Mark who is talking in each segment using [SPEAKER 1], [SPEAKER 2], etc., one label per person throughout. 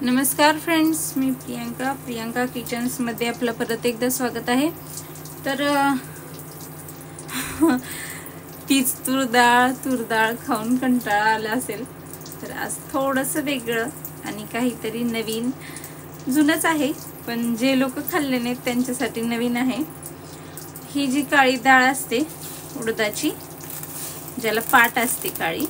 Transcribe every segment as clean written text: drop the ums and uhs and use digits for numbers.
[SPEAKER 1] नमस्कार फ्रेंड्स, मी प्रियंका किचन्स मध्ये आपलं परत एकदा स्वागत आहे। तर तीच तूर डाळ खाऊन कंटाळा आला असेल, तर आज थोडंसं वेगळं आणि काहीतरी नवीन, जुनच आहे पण जे लोक खाल्ले नाहीत त्यांच्यासाठी नवीन आहे। ही जी काळी डाळ असते उडदाची, ज्याला पाट असते काळी,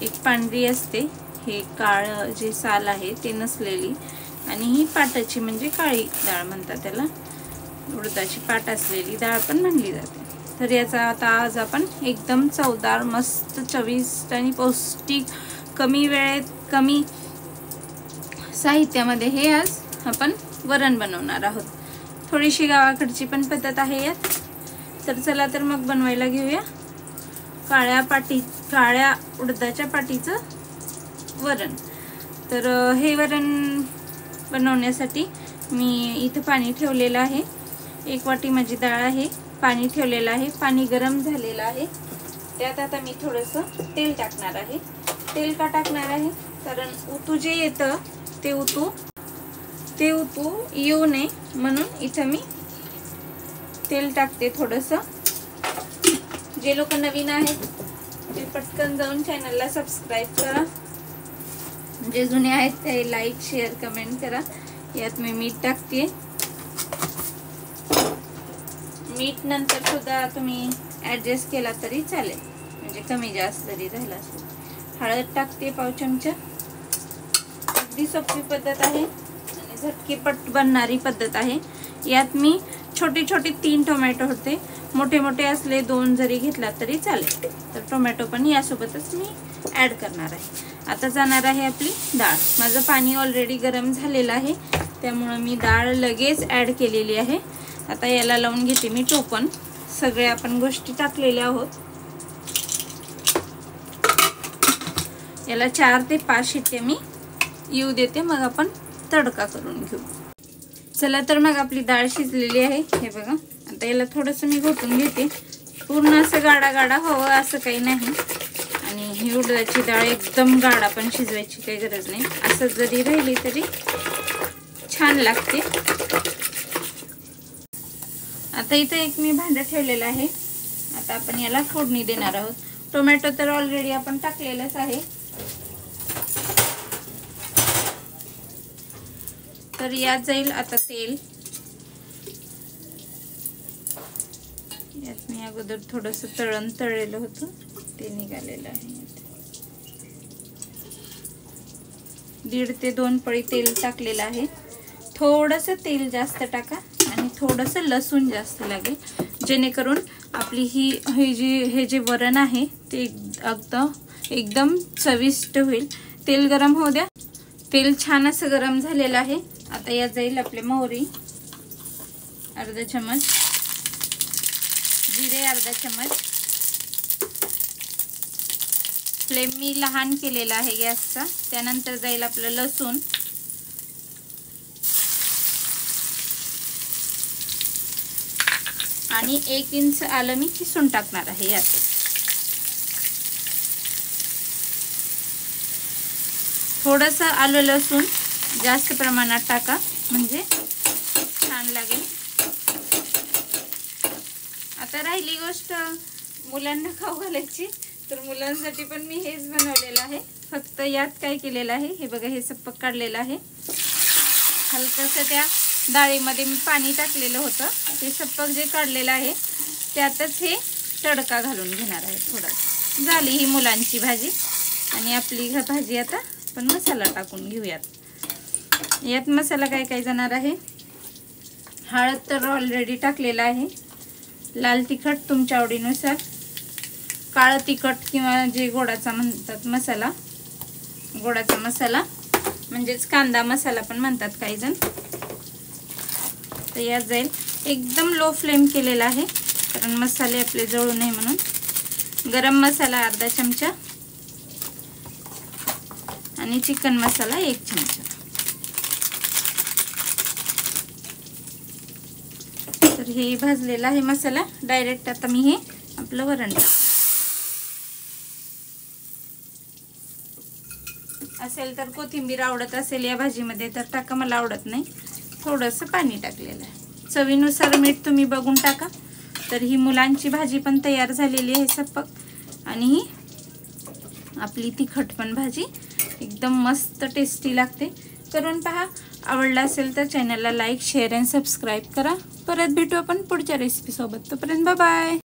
[SPEAKER 1] एक पांढरी असते, हे काळ जे साल आहे ते नसलेली, आणि ही पाटाची म्हणजे काळी डाळ म्हणतात त्याला, उडदाची पाट असलेली डाळ पण म्हणली जाते। तर याचा आता आज आपण एकदम चवदार, मस्त, चविष्ट आणि पौष्टिक, कमी वेळेत कमी साहित्यामध्ये हे आज आपण वरण बनवणार आहोत। थोडीशी गावाकडची पण पद्धत आहे यात। तर चला तर मग बनवायला घेऊया काळ्या उडदाच्या पाटीचं वरण। तर हे वरण बनवण्यासाठी मी इथं पाणी ठेवलेलं आहे, 1 वाटी माझी डाळ आहे, पाणी ठेवलेलं आहे, पाणी गरम झालेलं आहे। त्यात आता मी थोडंसं तेल टाकणार आहे। तेल का टाकणार आहे, कारण उतू जे येतं ते उतू येऊ नये म्हणून इथं मी तेल टाकते थोडंसं। जे लोक नवीन आहेत ते पटकन जाऊन चॅनलला सबस्क्राइब करा, जे जुने आहेत ते लाईक, शेअर, कमेंट करा। यात मी मीठ टाकते, मीठ नंतर सुद्धा तुम्ही ॲडजस्ट केला तरी चालेल, म्हणजे कमी जास्त जरी झाला असेल। हळद टाकते पाव चमचा। अगदी सोपी पद्धत आहे आणि झटकीपट बनणारी पद्धत आहे। यात मी छोटे 3 टोमॅटो होते, मोठे असले 2 जरी घेतला तरी चालेल। तर टोमॅटो पण यासोबतच मी ॲड करणार आहे। आता जाणार आहे आपली डाळ। माझं पाणी ऑलरेडी गरम झालेलं आहे, त्यामुळे मी डाळ लगेच ॲड केलेली आहे। आता याला लावून घेते मी टोपण। सगळे आपण गोष्टी टाकलेल्या आहोत। याला 4 ते 5 शिट्ट्या मी येऊ देते, मग आपण तडका करून घेऊ। चला तर मग आपली डाळ शिजलेली आहे, हे बघा। आता याला थोडंसं मी घोटून घेते। पूर्ण असं गाडा हवं असं काही नाही, आणि ही उडदाची डाळ एकदम गाडा पण शिजवायची काही गरज नाही, असं जरी राहिली तरी छान लागते। आता इथं एक मी भांडं ठेवलेलं आहे। आता आपण याला फोडणी देणार आहोत। टोमॅटो तर ऑलरेडी आपण टाकलेलंच आहे, तर यात जाईल आता तेल। यात मी अगोदर थोडंसं तळलेलं होतं ते निघालेलं आहे। 1.5 ते 2 पळी तेल टाकलेलं आहे। थोडंसं तेल जास्त टाका आणि थोडंसं लसूण जास्त लागेल, जेणेकरून आपली हे जे वरण आहे ते एकदम चविष्ट होईल। तेल गरम होऊ द्या। तेल छान असं गरम झालेलं आहे। आता यात जाईल आपले मोहरी अर्धा चमच, जिरे अर्धा चमच। फ्लेम मी लहान केलेला आहे गॅसचा। त्यानंतर जाईल आपलं लसूण, आणि 1 इंच आलं मी किसून टाकणार आहे यात। थोडंसं आलं लसूण जास्त प्रमाणात टाका, म्हणजे छान लागेल। आता राहिली गोष्ट मुलांना खाऊ घालायची, तर मुलांसाठी पण मी हेच बनवलेलं आहे। फक्त यात काय केलेलं आहे, हे बघा, हे सपक काढलेलं आहे। हलकसं त्या डाळीमध्ये मी पाणी टाकलेलं होतं, ते सपक जे काढलेलं आहे त्यातच हे तडका घालून घेणार आहे। थोडं झाली ही मुलांची भाजी, आणि आपली भाजी आता आपण मसाला टाकून घेऊयात। यात मसाला काय जाणार आहे, हळद तर ऑलरेडी टाकलेला आहे, लाल तिखट तुमच्या आवडीनुसार, काळं तिखट किंवा जे गोडाचा म्हणतात मसाला, गोडाचा मसाला म्हणजेच कांदा मसाला पण म्हणतात काही जण। तर यात जाईल, एकदम लो फ्लेम केलेला आहे कारण मसाले आपले जळू नये म्हणून। गरम मसाला अर्धा चमचा आणि चिकन मसाला 1 चमचा। तर हे भाजलेला आहे मसाला। डायरेक्ट आता मी हे आपलं वरण टाकते। असेल तर कोथिंबीर आवडत असेल या भाजीमध्ये तर टाका, मला आवडत नाही. थोडंसं पाणी टाकलेलं आहे. चवीनुसार मीठ तुम्ही बघून टाका. तर ही मुलांची भाजी पण तयार झालेली आहे सपक. आणि ही आपली तिखट पण भाजी एकदम मस्त टेस्टी लागते. करून पहा. आवडला असेल तर चॅनलला लाईक, शेअर अँड सबस्क्राईब करा. परत भेटू आपण पुढच्या रेसिपी सोबत. तोपर्यंत बाय बाय.